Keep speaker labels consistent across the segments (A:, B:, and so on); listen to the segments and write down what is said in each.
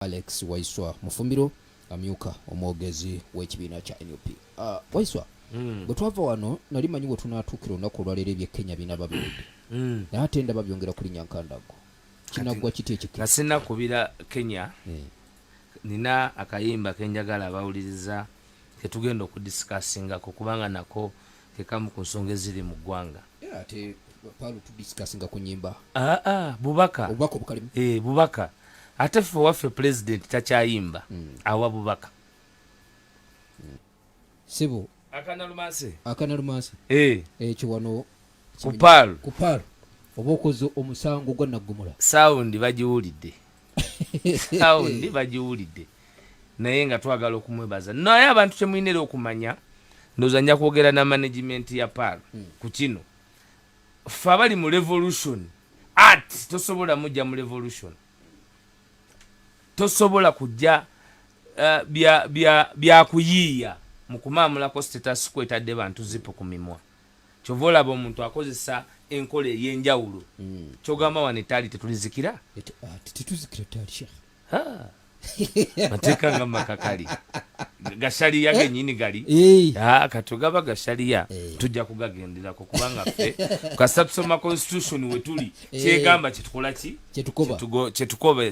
A: Alex Waiswa Mufumbiro amyuka omwogezi w'ekibiina kya NUP. Waiswa bwe twava wano nali manyi bwe tunaatuukira olunaku olwaleero ebyekenya bina babiwudde naye ate ndaba byongera kuli nyankandago kinaggwa kiti ekikulu
B: nga sinnakubira Kenya nina akayimba kenjagala abawuliriza ketugenda okudisikassingako kubanga nako kekamu ku nsonga eziri mu ggwanga
A: ate paalu tudisikasinga ku nnyimba
B: bubaka
A: obukalimu
B: bubaka ate ffe waffe president takyayimba awa bubaka
A: sibo akanalumansi ekyo wano
B: ku paalu
A: oba okoze omusango gwa naggumula
B: sawundi bagiwulidde naye nga twagala okumwebaza naye abantu kyemuyinira okumanya ndowooza nja kwogera na management ya paalu ku kino ffe abali mu revolution art tosobola mujja mu revolution tosobola kujja byakuyiiya mu kumaamulako status kwetadde bantu zipo ku mimwa kyova olaba omuntu akozesa enkola ey'enjawulo kyogamba wano etaali tetulizikira mateeka nga makakali gashaliya genyini gali katugaba gashaliya tujja kugagenderako kubanga ffe kasa tusoma constitution wetuli kyegamba kyetukola ki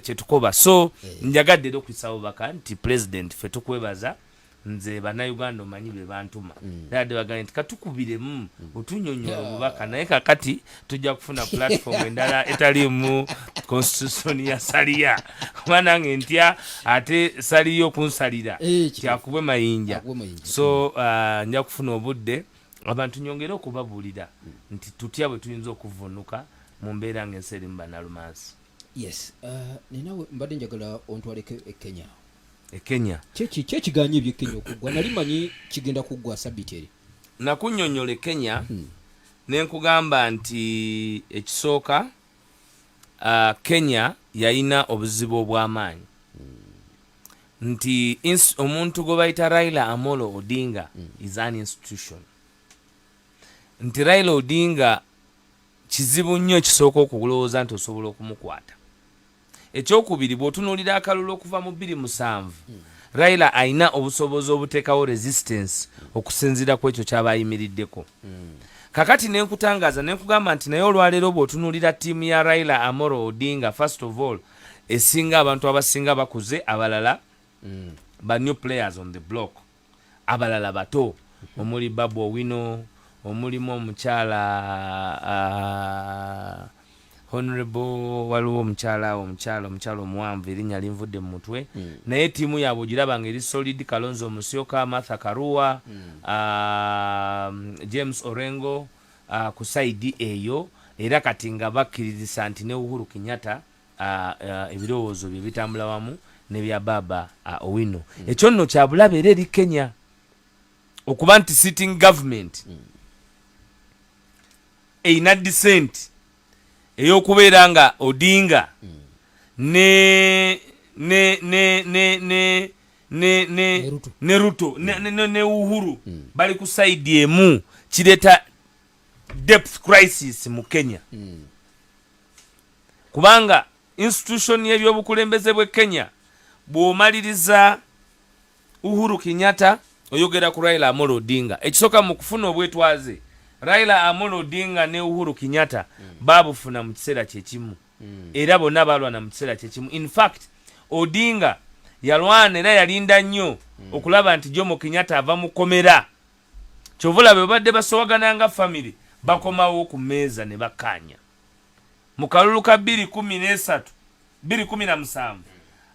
B: kyetukoba so njagadde era okuyisawo baka nti president ffe tukwebaza nze bannayuganda omanyi be bantuma dade bagambye nti katukubiremu otunyonyola obubaka naye kakati tujja kufuna platform endala etalimu constitution ya saliya kuba nange ntya ate saliya okunsalira kyakubwe mayinja so nja kufuna obudde abantu nyongere okubabuulira nti tutya bwe tuyinza okuvunuka mu mbeera ng'ensi eri mu bannalumansi
A: yes ninawe mbadde njagala ontwaleko
B: Kenya
A: kyekiganye ebyekenya okuggwa nali manyi kigenda kuggwa sabbiiti eri
B: nakunnyonnyola Kenya nenkugamba nti ekisooka Kenya yalina obuzibu obw'amaanyi nti omuntu gwe bayita Raila Amolo Odinga is an institution nti Raila Odinga kizibu nnyo ekisooka okulowooza nti osobola okumukwata ekyokubiri bw'otunuulira akalulu okuva mu 2007 Raila alina obusobozi obuteekawo resistance okusinziira ku ekyo kyaba ayimiriddeko kakati nenkutangaaza nenkugamba nti naye olwaleero bw'otunuulira ttiimu ya Raila Amolo Odinga first of all esinga abantu abasinga bakuze abalala ba new players on the block abalala bato omuli Babu Owino omulimu omukyala honorable waliwo omukyala omuwanvu erinnya linvudde mu mutwe naye ttiimu yaabwe ogiraba nga eri solid Kalonzo Musyoka Martha Karua James Orengo ku saidi eyo era kati nga bakkiriza nti ne Uhuru Kenyatta ebirowoozo bye bitambula wamu ne bya Baba Owino ekyo nno kyabulabe era eri Kenya okuba nti sitting government eyina dissent eyokubeera nga Odinga ne Ruto ne Uhuru bali ku side emu kireeta depth crisis mu Kenya kubanga institution y'ebyobukulembeze bwe Kenya bw'omaliriza Uhuru Kenyatta oyogera ku Raila Amolo Odinga ekisooka mu kufuna obwetwaze Raila Amolo Odinga ne Uhuru Kenyatta babufuna mu kiseera kyekimu era bonna balwana mu kiseera kyekimu in fact Odinga yalwana era yalinda nnyo okulaba nti Jomo Kenyatta ava mu komera kyovula be badde basowagana nga family bakomawo ku meeza ne bakanya mu kalulu ka 2017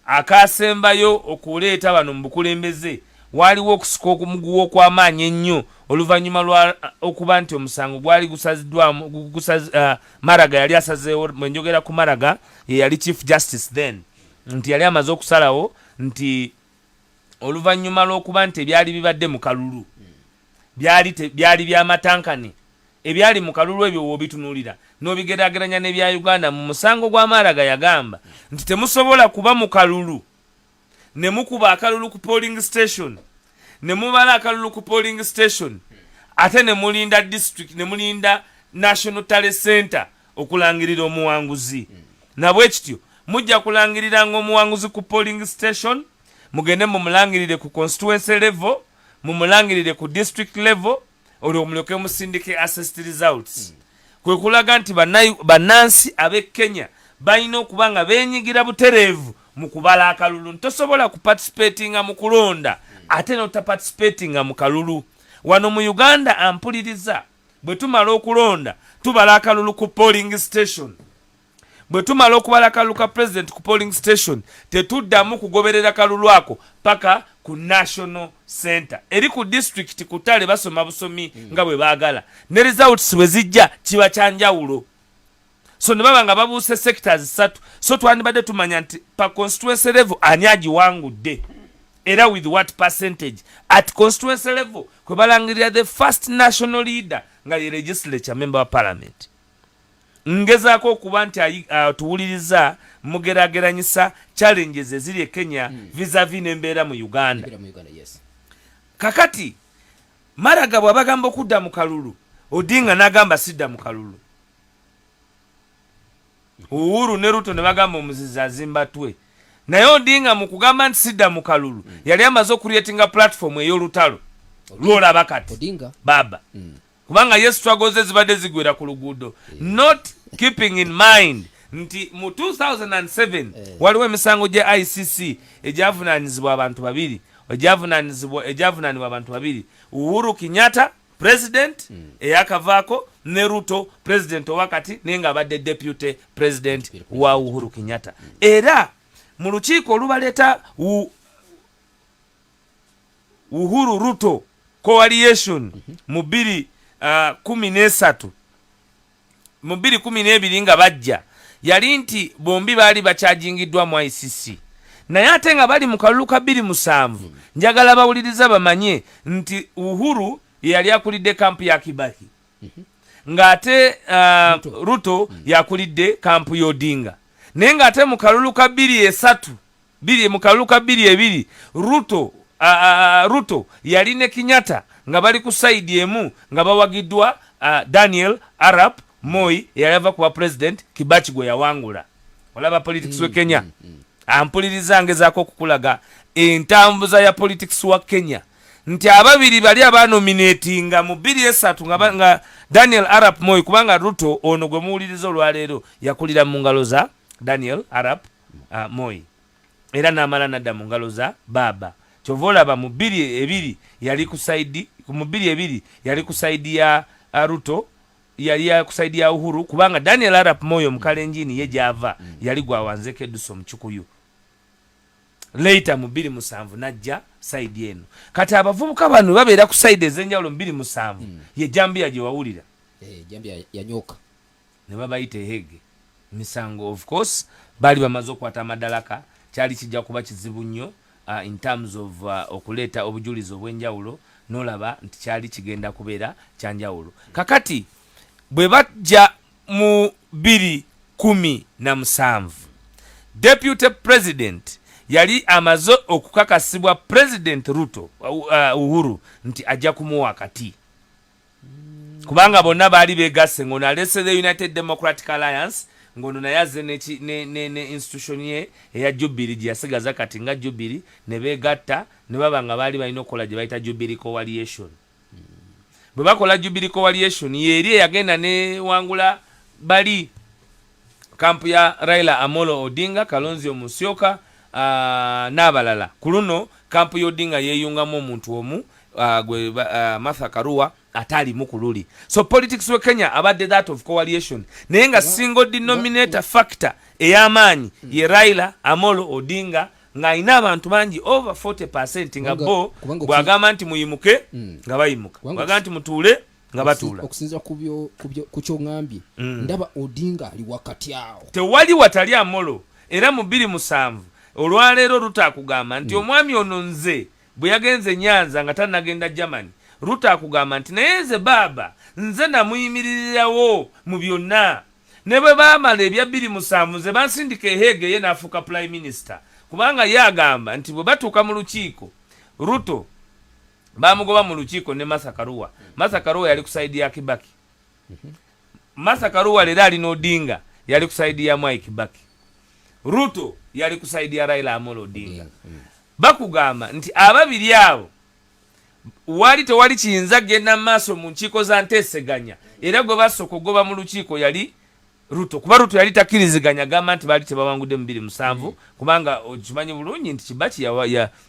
B: akasembayo okuleeta bano mu bukulembeze waliwo okusika okumuguwa okw'amaanyi ennyo oluvannyuma lwa okuba nti omusango gwali gusaziddwamu Maraga yali asazeewo mwenjogera ku Maraga ye yali chief justice then nti yali amaze okusalawo nti oluvannyuma lw'okuba nti ebyali bibadde mu kalulu byali byamatankane ebyali mu kalulu ebyo w'obitunuulira n'obigeraageranya n'ebya Uganda mu musango gwa Maraga yagamba nti temusobola kuba mu kalulu ne mukuba akalulu ku polling station ne mubala akalulu ku polling station ate ne mulinda district ne mulinda National Talent Center okulangirira omuwanguzi nabwe kityo mujja kulangirira ng'omuwanguzi ku polling station, mugende mumulangirire ku constituency level, mumulangirire ku district level, olwo mulyoke musindike assessed results. Kwe kulaga nti bannansi ab'e Kenya balina okuba nga beenyigira butereevu mu kubala akalulu. Tosobola kuparticipatinga mu kulonda ate n'otaparticipatinga mu kalulu. Wano mu Uganda ampuliriza, bwe tumala okulonda tubala akalulu ku polling station. Bwe tumala okubala akalulu ka president ku polling station, tetuddamu kugoberera kalulu ako paka ku national center. Eri ku district kutale basoma busomi nga bwe baagala. Ne results bwe zijja kiba kyanjawulo. So ne baba nga babuuse sectors 3. So twandibadde tumanya nti pa constituency level ani agiwangudde. Era with what percentage. At constituency level kwe balangirira the first national leader nga ye legislature member wa parliament. Ngezaako okuba nti tuwuliriza mugerageranyisa challenges eziri e Kenya vis-a-vis n'embeera mu Uganda.
A: Yes.
B: Kakati Maraga bw'abagamba okudda mu kalulu, Odinga n'agamba sidda mu kalulu. Uhuru ne Ruto ne bagamba omuzizi azimbatwe. Naye Odinga mu kugamba nti sidda mu kalulu yali amaze okuretinga platform ey'olutalo lw'olaba kati
A: Odinga
B: baba. Kubanga yes struggles ezibadde zigwera ku luguudo, not keeping in mind nti mu 2007 waliwo emisango gya ICC ejavunaanizibwa abantu babiri, ejavunaanibwa abantu babiri, Uhuru Kenyatta president eyakavaako ne Ruto president owakati naye nga abadde deputy president wa Uhuru Kenyatta. Era mu lukiiko olubaleeta Uhuru Ruto coalition mu 2013 mu 2012 nga bajja yali nti bombi baali bakyajingiddwa mu ICC. Naye ate nga bali mu kalulu ka 2007 njagala bawuliriza bamanye nti Uhuru yali akulidde kampu ya Kibaki ng'ate Ruto yakulidde kampu y'Odinga. Naye ng'ate mu kalulu ka 2003 mu kalulu ka 2022 Ruto yali ne Kenyatta nga bali ku side emu nga bawagiddwa Daniel Arap Moi yalava kuba president, Kibaki gwe yawangula. Olaba politics we Kenya. Ampuliriza ngezaako okukulaga entambuza ya politics wa Kenya. Nti ababiri bali abanominatinga mu 2003 nga Daniel Arap Moi, kubanga Ruto ono gwe muwuliriza olwaleero yakulira mu ngalo za Daniel Arap Moi. Era n'amala nadda mu ngalo za baba. Chovolaba mu 2002 yali ku side, mu 2002 yali ku side ya Ruto, yali ku side ya Uhuru, kubanga Daniel Arap Moi omukalenjini ye java yali gwa wanzeke duso mchukuyu. Later mu 2007 najja side yenu. Kati abavubuka bano babeera ku side ezenjawulo mu 2007 ye Jambia gye wawulira.
A: Jambia ya nyoka.
B: Ne babayite hege. Misango of course bali bamaze okwata amadalaka, kyali kijja kuba kizibu nnyo in terms of okuleeta obujulizi obw'enjawulo, nolaba nti kyali kigenda kubeera kyanjawulo. Kakati bwe bajja mu 2017 deputy president yali amaze okukakasibwa president Ruto Uhuru nti ajja kumuwa akati, kubanga bonna baali begasse ngono alese the United Democratic Alliance, ngono nayaze ne institution ye eya Jubilee gye yasigaza kati nga Jubilee ne begatta ne baba nga baali balina okukola gye bayita Jubilee Coalition. Bwe bakola Jubilee Coalition yeri yagenda ne wangula bali kampu ya Raila Amolo Odinga, Kalonzo Musyoka n'abalala. Ku luno kampu y'Odinga yeeyungamu omuntu omu gwe Martha Karua atali mukululi. So politics we Kenya abadde that of coalition. Naye nga single denominator factor ey'amaanyi ye Raila Amolo Odinga nga ina abantu bangi over 40% nga bo bwagamba nti muyimuke nga bayimuka, bwagamba nti mutuule nga batuula.
A: Okusinza ku kyongambye ndaba Odinga ali wakati awo.
B: Tewali watali Amolo. Era mu 2007 olwaleero Ruto akugamba nti omwami ono nze bwe yagenze Nyanza nga tanagenda Germany, Ruto akugamba nti naye nze baba nze namuyimirirawo mu byonna. Ne bwe baamala ebya 2007 nze bansindika ehege ye n'afuuka prime minister, kubanga yagamba nti bwe batuuka mu lukiiko Ruto bamugoba mu lukiiko ne Martha Karua. Martha Karua yali ku side ya Kibaki. Martha Karua leero alina Odinga yali ku side ya Mwai Kibaki. Ruto yali kusaidia Raila Amolo Odinga. Bakugamba nti ababiri abo wali tewali kiyinza genda maaso mu nkiiko za nteeseganya era gwe basooka ogoba mu lukiiko yali Ruto. Kuba Ruto yali takkiriziganya gamba nti baali tebawangudde mu 2007 kubanga okimanyi bulungi nti Kibaki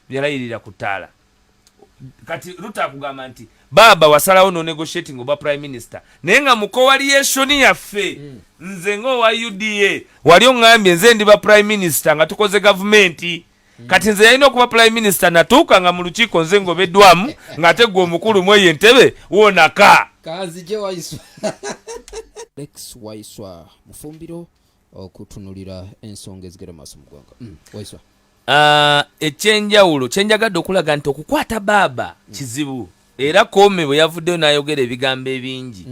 B: yalayirira ku ttaala. Kati Ruto akugamba nti baba wasalawo no negotiating oba prime minister naye nga mu coalition yaffe nze ng'owa UDA wali oŋŋambye nze ndi ba prime minister nga tukoze gavumenti. Kati nze yalina okuba prime minister natuuka nga mu lukiiko nze ngobeddwamu ng'ate gwe omukulu mu eyo entebe wonaka.
A: Kanzije Waiswa. Lex Waiswa Mufumbiro okutunulira ensonga ezigera maaso mu ggwanga. Waiswa.
B: Ekyenjawulo kyenjagadde okulaga nti okukwata baaba kizibu era Koome bwe yavuddeyo n'ayogera ebigambo ebingi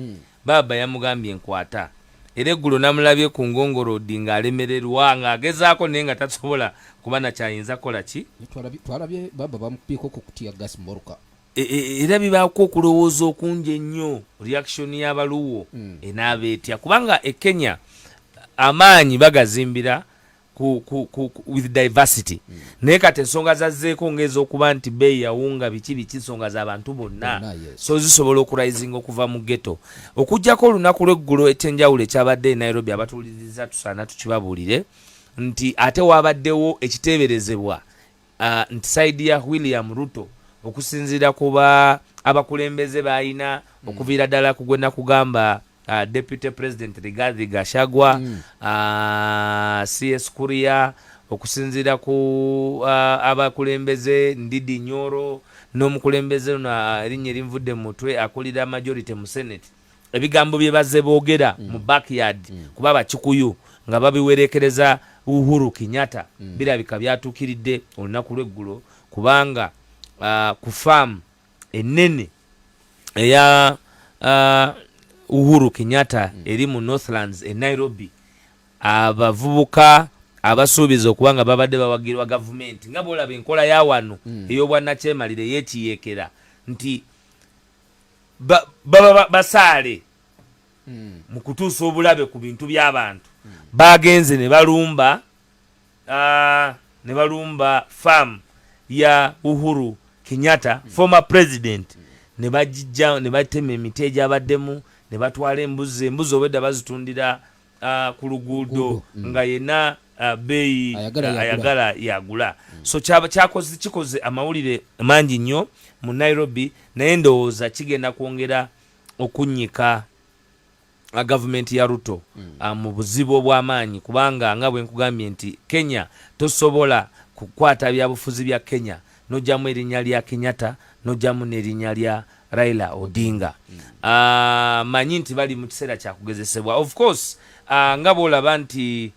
B: baaba yamugambye nkwata era eggulo namulabye ku ngongorodi ng'alemererwa ng'agezaako naye nga tasobola kuba nakyayinza kukola ki.
A: Twalabye baaba bamupiiko ku kutiya gas moruka
B: era bibaako okulowooza okungi ennyo reaction y'abaluwo enaaba etya kubanga e Kenya amaanyi bagazimbira with diversity naye kati ensonga zazzeeko ng'ez'okuba nti bbeeyi yawunga biki ensonga z'abantu bonna so zisobola okurayizinga okuva mu ghetto okuggyako olunaku lw'eggulo ekyenjawulo ekyabadde e Nairobi abatuwuliriza tusaana tukibabuulire nti ate waabaddewo ekiteeberezebwa nti sayidi ya William Ruto okusinziira kuba abakulembeze bayina okuviira ddala kugwena kugamba Deputy President Rigathi Gachagua CS Kuria okusinziira ku abakulembeze Ndidi Nyoro n'omukulembeze erinnya erimvudde mu mutwe akulira majority mu Senate ebigambo bye bazze boogera mu backyard kuba bakikuyu nga babiwerekereza Uhuru Kenyatta birabika byatuukiridde olunaku lw'eggulo kubanga ku farm ennene eya Uhuru Kenyatta eri mu Northlands e Nairobi abavubuka abasuubiza okuba nga babadde bawagirwa gavumenti nga bwolaba enkola ya wano ey'obwannakyemalire yeekiyeekera nti baba basaale mu kutuusa obulabe ku bintu by'abantu bagenze ne balumba farm ya Uhuru Kenyatta former president ne bajijja ne batema emiti egyabaddemu ne batwala embuzi obwedda bazitundira ku luguudo nga yenna bbeeyi ayagala yagula so kikoze amawulire mangi nnyo mu Nairobi naye ndowooza kigenda kwongera okunnyika gavumenti ya Ruto mu buzibu obw'amaanyi kubanga nga bwe nkugambye nti Kenya tosobola kukwata byabufuzi bya Kenya nojjamu erinnya lya Kenyatta nojjamu n'erinnya lya Raila Odinga. Manyi nti bali mu kiseera kya kugezesebwa of course nga bwolaba nti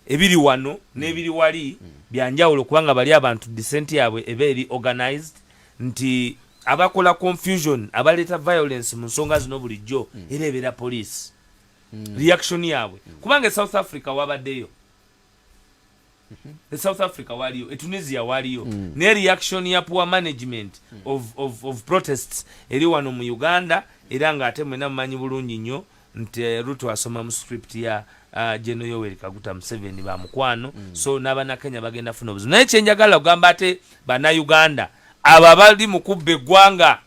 B: ebiri wano n'ebiri wali byanjawulo kubanga bali abantu dissent yaabwe eba eri organized nti abakola confusion abaleeta violence mu nsonga zino bulijjo era ebeera police reaction yaabwe kubanga South Africa wabaddeyo South Africa waliyo Tunisia waliyo ne reaction ya poor management of protests eri wano mu Uganda era nga ate mwena mumanyi bulungi nnyo nti Ruto asoma mu script ya General Yoweri Kaguta Museveni ba mukwano so n'abana Kenya bagenda funa obuzibu naye kyenjagala ogamba ate bana Uganda aba bali mu kubba eggwanga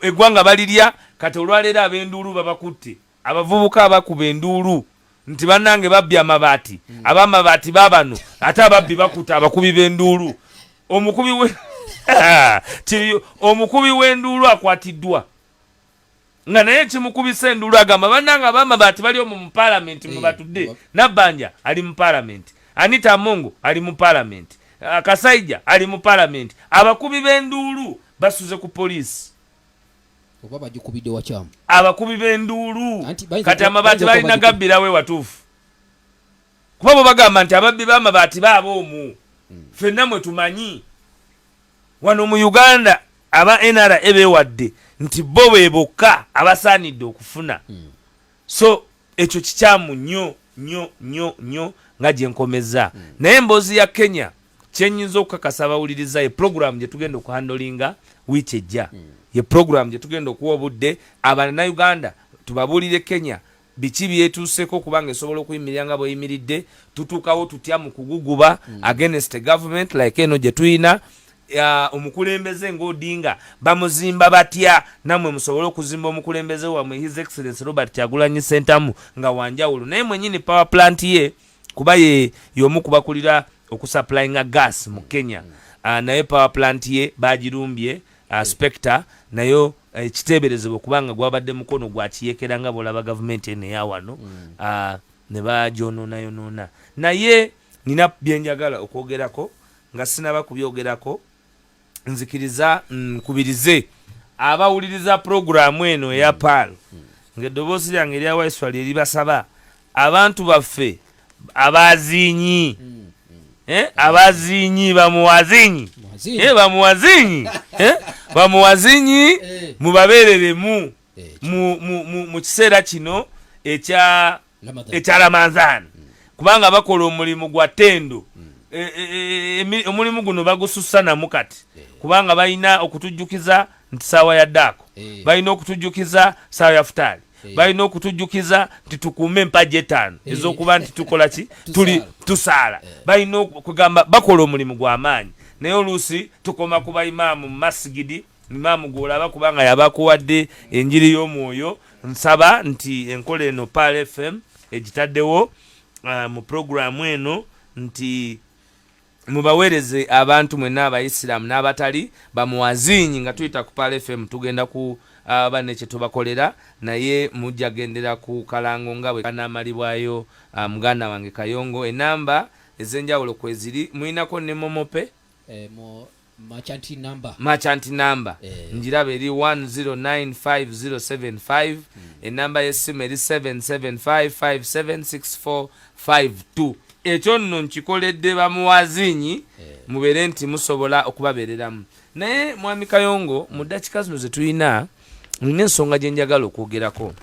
B: eggwanga balirya kati olwaleero ab'enduulu babakutte abavubuka abakuba enduulu nti bannange babbye amabaati ab'amabaati babano ate ababbi bakuta abakubi b'enduulu omukubi w'enduulu akwatiddwa nga naye kimukubisa enduulu agamba bannange ab'amabaati bali omu mu paalamenti mwe batudde Nabbanja ali mu paalamenti Anita Mongo ali mu paalamenti Kasaija ali mu paalamenti abakubi b'enduulu basuze ku poliisi
A: oba bagikubidde wakyamu
B: abakubi b'enduulu kati amabaati balina gabbirawe watuufu kuba bo bagamba nti ababbi b'amabaati baabo omu ffenna mwe tumanyi wano mu Uganda aba NRA beewadde nti bo be bokka abasaanidde okufuna so ekyo kikyamu nnyo nga gye nkomeza naye emboozi ya Kenya kyenyinza okukakasa abawuliriza ye program gye tugenda okuhandolinga wiiki ejja ye program gye tugenda okuwa obudde Uganda tubabuulire Kenya biki byetuuseko kubanga esobola okuyimirira nga bweyimiridde tutuukawo tutya mu kuguguba against government like eno gye tuyina omukulembeze ng'Odinga bamuzimba batya namwe musobole okuzimba omukulembeze wamwe His Excellency Robert Kyagulanyi Ssentamu nga wanjawulo naye mwenyini power plant ye kuba ye y'omu kubakulira okusupplyinga gas mu Kenya naye power plant ye bagirumbye Spectre nayo ekiteeberezebwa kubanga gwabadde mukono gwa kiyekera nga bolaba gavumenti eno eyawano ne bagyonoonayonona naye nina byenjagala okwogerako nga sinaba kubyogerako nzikiriza nkubirize abawuliriza programu eno eya PAL ng'eddoboozi lyange erya Waiswa lyeri basaba abantu baffe abazinyi abazinyi bamuwazinyi bamuwazinyi mubabeereremu mu kiseera kino ekya Ramadhan kubanga bakola omulimu gwa ttendo omulimu guno bagusussa namu kati kubanga balina okutujjukiza nti saawa ya ddaako balina okutujjukiza saawa ya futaali balina okutujjukiza nti tukuume empagi etaano ez'okuba nti tukola ki tuli tusaala balina okugamba bakola omulimu gw'amaanyi naye oluusi tukoma ku baimaamu mu masigidi imaamu gw'olaba kubanga yabakuwadde enjiri y'omwoyo nsaba nti enkola eno PAL FM egitaddewo mu programu eno nti mubaweereze abantu mwenna abayisiraamu n'abatali bamuwazinyi nga tuyita ku PAL FM tugenda ku bane kye tubakolera naye mujja gendera ku kalango nga bwe kanaamalibwayo muganda wange Kayongo enamba ez'enjawulo kweziri muyinako ne momope merchant number njiraba eri 10955075 enamba y'essimu eri 775576452 ekyo nno nkikoledde bamuwazinyi mubeere nti musobola okubabeereramu naye mwami Kayongo mu dakika zino ze tulina nina ensonga gye njagala okwogerako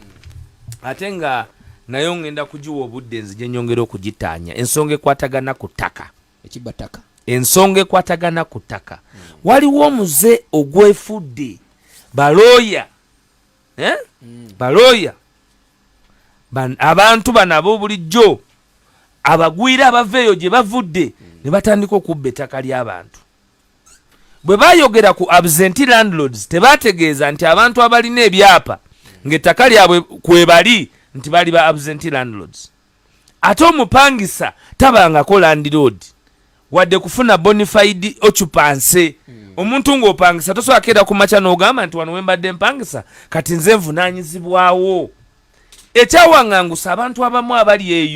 B: ate nga nayo ngenda kugiwa obudde nzije nyongera okugitaanya ensonga ekwatagana ku ttaka
A: ekibataka
B: ensonga ekwatagana ku ttaka waliwo omuze ogwefudde balooya balooya abantu bano ab'obulijjo abagwira abaveeyo gye bavudde ne batandika okubba ettaka ly'abantu bwe bayogera ku absentee landlords tebategeeza nti abantu abalina ebyapa ng'ettaka lyabwe kwebali nti bali ba absentee landlords ate omupangisa tabangako landlord wadde kufuna bonafide occupancy omuntu ng'opangisa tosobola kera ku makya n'ogamba nti wano wembadde mpangisa kati nze nvunaanyizibwawo ekyawaŋŋangusa abantu abamu abali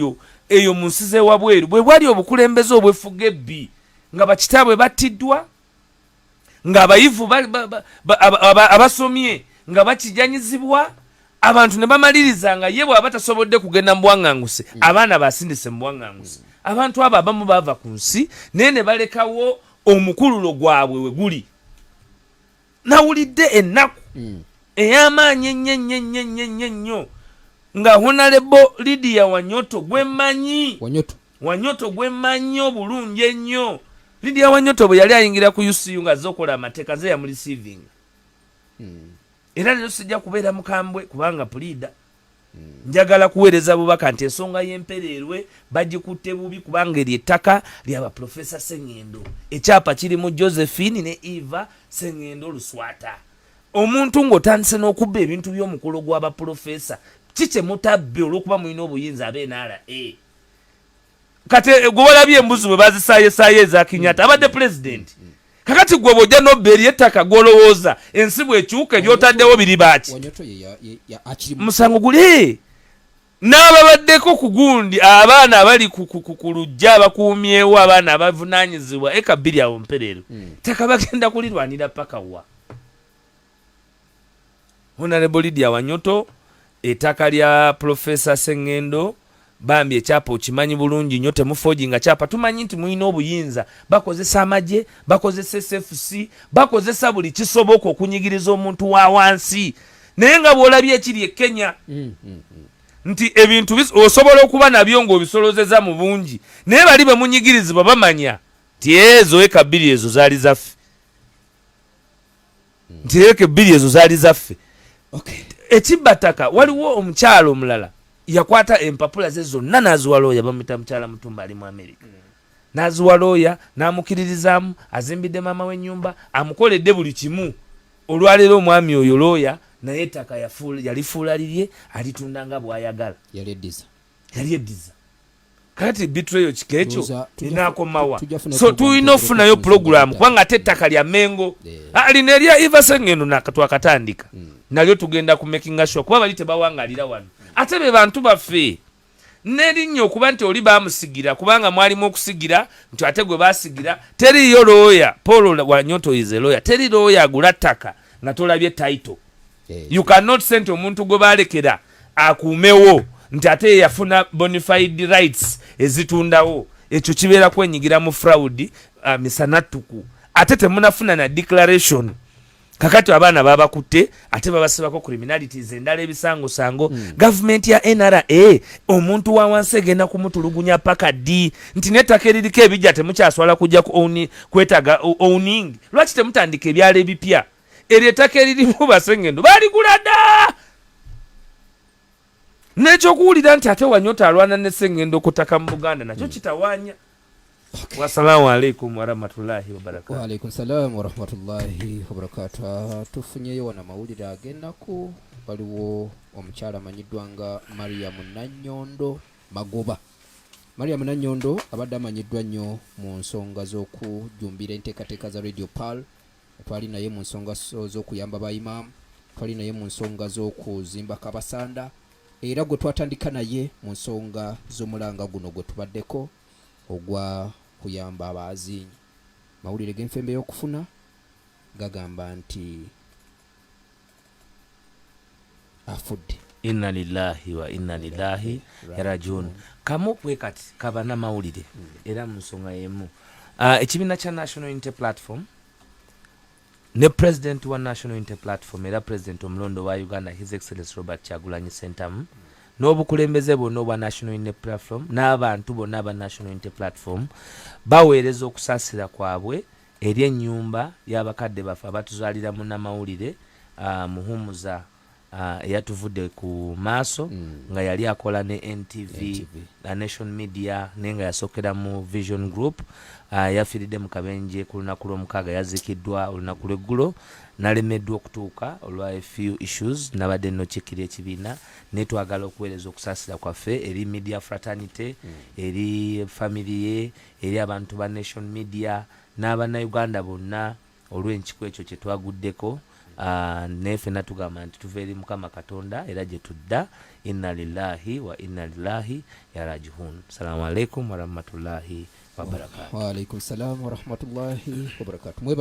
B: eyo mu nsi z'ewabweru bwe bwali obukulembeze obwefuga ebbi nga bakitaabwe battiddwa ng'abayivu abasomye nga bakijanyizibwa abantu ne bamaliriza nga ye bw'aba tasobodde kugenda mu bwaŋŋanguse abaana basindise mu bwaŋŋanguse abantu abo abamu baava ku nsi naye ne balekawo omukululo gwabwe we guli nawulidde ennaku ey'amaanyi ennyo nga Honorable Lydia Wanyoto gwemanyi obulungi ennyo Lydia Wanyoto bwe yali ayingira ku UCU nga zokola amateeka ze yamu receiving era leero sijja kubeera mukambwe kubanga pulida njagala kuweereza bubaka nti ensonga y'empereerwe bagikutte bubi kubanga eryo ettaka lyaba Professor Sengendo ekyapa kiri mu Josephine ne Eva Sengendo Luswata omuntu ng'otandise n'okubba ebintu by'omukolo gw'abaprofesa kikye mutabbe olw'okuba mulina obuyinza ab'NRA kati gwe walabye embuzi bwe bazisaayesaayo eza Kenyatta abadde president kakati gwe bw'ojja n'obba eri ettaka gw'olowooza ensi bw'ekyuka ebyotaddewo biri baaki musango guli n'ababaddeko ku gundi abaana abali ku lujja abakuumyewo abaana abavunaanyizibwa eka bbiri awo mpereero ttaka bagenda kulirwanira paka wa Honorable Lydia Wanyoto ettaka lya Professor Sengendo bambi ekyapa okimanyi bulungi nnyo temufoji nga kyapa tumanyi nti mulina obuyinza bakozesa amagye bakozesa SFC bakozesa buli kisoboka okunyigiriza omuntu wa wansi naye nga bw'olabye ekiri e Kenya nti ebintu osobola okuba nabyo ng'obisolozeza mu bungi naye bali bemunyigirizibwa bamanya nti ezo eka bbiri ezo zaali zaffe nti eka bbiri ezo zaali zaffe ekibbataka waliwo omukyalo omulala yakwata empapula ze zonna n'aziwa looya bamuyita mukyala Mutumba ali mu America n'aziwa looya n'amukiririzaamu azimbidde maama w'ennyumba amukoledde buli kimu olwaleero omwami oyo looya naye ettaka yalifuula lirye alitunda nga bw'ayagala
A: yali eddiza
B: kati bitreyo kikeekyo inaakomawa so tulina okufunayo pulogulaamu kubanga ate ettaka lya Mengo lino erya Eva Sengendo twakatandika nalyo tugenda ku making sure kuba bali tebawangalira wano ate be bantu baffe nerinnya okuba nti oli baamusigira kubanga mwalimu okusigira nti ate gwe baasigira teriyo looya Paul Wanyoto is a lawyer teri looya agula ttaka nga tolabye title you cannot send omuntu gwe baalekera akuumewo nti ate yafuna bonafide rights ezitundawo ekyo kibeera kwenyigira mu fraud misanatuku ate temunafuna na declaration kakati abaana babakutte ate babasibako criminalities endala ebisangosango government ya NRA omuntu wa wansi egenda kumutulugunya paka D nti nettaka eririko ebijja temukyaswala kujja kwetaga owning lwaki temutandika ebyalo ebipya eryo ettaka eririmu Basengendo baligula dda n'ekyokuwulira nti ate Wanyoto alwana ne Sengendo kutaka mu Buganda nakyo kitawaanya. Wassalamu alaikum warahmatullahi wabarakatuh.
A: Wa alaikum salam warahmatullahi wabarakatuh. Tufunyeyo wana mawulire agendako waliwo omukyala amanyiddwa nga Mariam Nannyondo Magoba. Mariam Nannyondo abadde amanyiddwa nnyo mu nsonga z'okujjumbira enteekateeka za Radio Pal. Twali naye mu nsonga z'okuyamba bayimamu, twali naye mu nsonga z'okuzimba Kabasanda, era gwe twatandika naye mu nsonga z'omulanga guno gwe tubaddeko ogwa kuyamba abaazinyi. Mawulire g'enfembe y'okufuna gagamba nti afudde.
B: Inna lillahi wa inna lillahi rajiun. Kamu kwekati kabana mawulire era mu nsonga yemu ekibiina kya National Unity Platform ne president wa National Unity Platform era president omulondo wa Uganda His Excellency Robert Kyagulanyi Ssentamu n'obukulembeze bonna obwa National Unity Platform n'abantu bonna aba National Unity Platform baweereza okusaasira kwabwe eri ennyumba y'abakadde baffe abatuzaalira munnamawulire Muhumuza eyatuvudde ku maaso nga yali akola ne NTV Nation Media nenga yasokera mu Vision Group yafiridde mu kabenje ku lunaku lw'omukaaga yazikiddwa olunaku lw'eggulo nalemeddwa okutuuka olwa a few issues nabadde nnokikkira ekibiina netwagala okuweereza okusaasira kwaffe eri media fraternity eri family ye eri abantu ba Nation Media n'abannayuganda bonna olw'enkiku ekyo kye twaguddeko nefe natugamba nti tuva eri Mukama Katonda era gye tudda. Inna lillahi wa inna lillahi rajiun. Assalamu alaikum warahmatullahi wabarakatuh.
A: Wa alaikum salam warahmatullahi wabarakatuh.